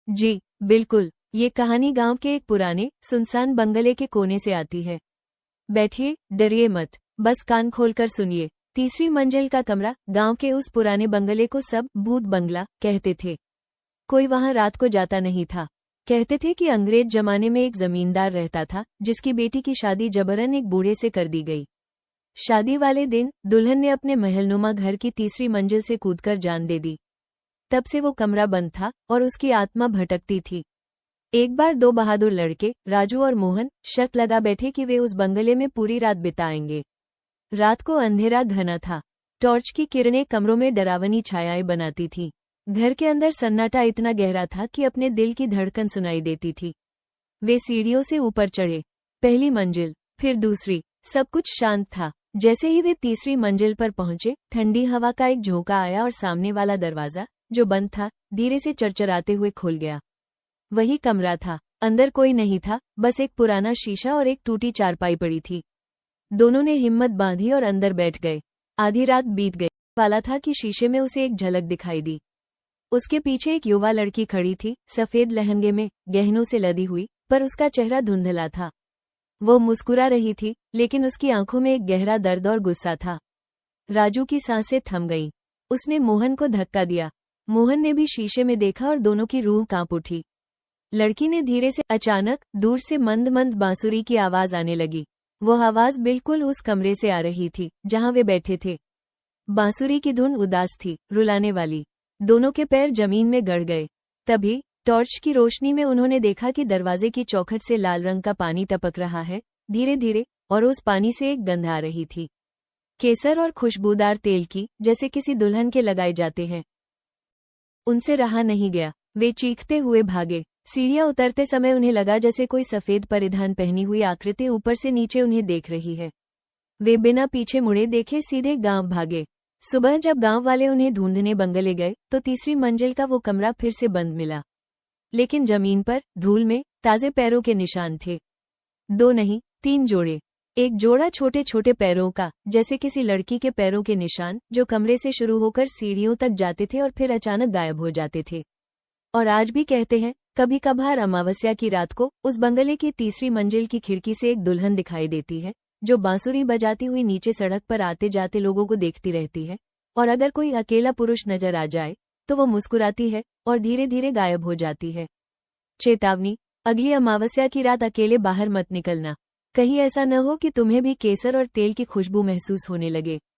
जी बिल्कुल, ये कहानी गांव के एक पुराने सुनसान बंगले के कोने से आती है। बैठिए, डरिए मत, बस कान खोलकर सुनिए। तीसरी मंजिल का कमरा। गांव के उस पुराने बंगले को सब भूत बंगला कहते थे। कोई वहां रात को जाता नहीं था। कहते थे कि अंग्रेज जमाने में एक जमींदार रहता था जिसकी बेटी की शादी जबरन एक बूढ़े से कर दी गई। शादी वाले दिन दुल्हन ने अपने महलनुमा घर की तीसरी मंजिल से कूदकर जान दे दी। तब से वो कमरा बंद था और उसकी आत्मा भटकती थी। एक बार दो बहादुर लड़के राजू और मोहन शक लगा बैठे कि वे उस बंगले में पूरी रात बिताएंगे। रात को अंधेरा घना था। टॉर्च की किरणें कमरों में डरावनी छायाएं बनाती थीं। घर के अंदर सन्नाटा इतना गहरा था कि अपने दिल की धड़कन सुनाई देती थी। वे सीढ़ियों से ऊपर चढ़े। पहली मंजिल, फिर दूसरी, सब कुछ शांत था। जैसे ही वे तीसरी मंजिल पर पहुंचे, ठंडी हवा का एक झोंका आया और सामने वाला दरवाजा, जो बंद था, धीरे से चरचराते हुए खुल गया। वही कमरा था। अंदर कोई नहीं था, बस एक पुराना शीशा और एक टूटी चारपाई पड़ी थी। दोनों ने हिम्मत बांधी और अंदर बैठ गए। आधी रात बीत गई वाला था कि शीशे में उसे एक झलक दिखाई दी। उसके पीछे एक युवा लड़की खड़ी थी, सफेद लहंगे में, गहनों से लदी हुई, पर उसका चेहरा धुंधला था। वो मुस्कुरा रही थी, लेकिन उसकी आंखों में एक गहरा दर्द और गुस्सा था। राजू की सांसें थम गईं। उसने मोहन को धक्का दिया। मोहन ने भी शीशे में देखा और दोनों की रूह कांप उठी। लड़की ने धीरे से अचानक दूर से मंद मंद बांसुरी की आवाज आने लगी। वो आवाज बिल्कुल उस कमरे से आ रही थी जहां वे बैठे थे। बांसुरी की धुन उदास थी, रुलाने वाली। दोनों के पैर जमीन में गड़ गए। तभी टॉर्च की रोशनी में उन्होंने देखा कि दरवाजे की चौखट से लाल रंग का पानी टपक रहा है, धीरे धीरे, और उस पानी से एक गंध आ रही थी, केसर और खुशबूदार तेल की, जैसे किसी दुल्हन के लगाए जाते हैं। उनसे रहा नहीं गया। वे चीखते हुए भागे। सीढ़ियां उतरते समय उन्हें लगा जैसे कोई सफेद परिधान पहनी हुई आकृति ऊपर से नीचे उन्हें देख रही है। वे बिना पीछे मुड़े देखे सीधे गांव भागे। सुबह जब गांव वाले उन्हें ढूंढने बंगले गए तो तीसरी मंजिल का वो कमरा फिर से बंद मिला। लेकिन जमीन पर, धूल में, ताजे पैरों के निशान थे। दो नहीं, तीन जोड़े। एक जोड़ा छोटे छोटे पैरों का, जैसे किसी लड़की के पैरों के निशान, जो कमरे से शुरू होकर सीढ़ियों तक जाते थे और फिर अचानक गायब हो जाते थे। और आज भी कहते हैं, कभी कभार अमावस्या की रात को उस बंगले की तीसरी मंजिल की खिड़की से एक दुल्हन दिखाई देती है, जो बांसुरी बजाती हुई नीचे सड़क पर आते जाते लोगों को देखती रहती है। और अगर कोई अकेला पुरुष नजर आ जाए तो वो मुस्कुराती है और धीरे धीरे गायब हो जाती है। चेतावनी, अगली अमावस्या की रात अकेले बाहर मत निकलना। कहीं ऐसा न हो कि तुम्हें भी केसर और तेल की खुशबू महसूस होने लगे।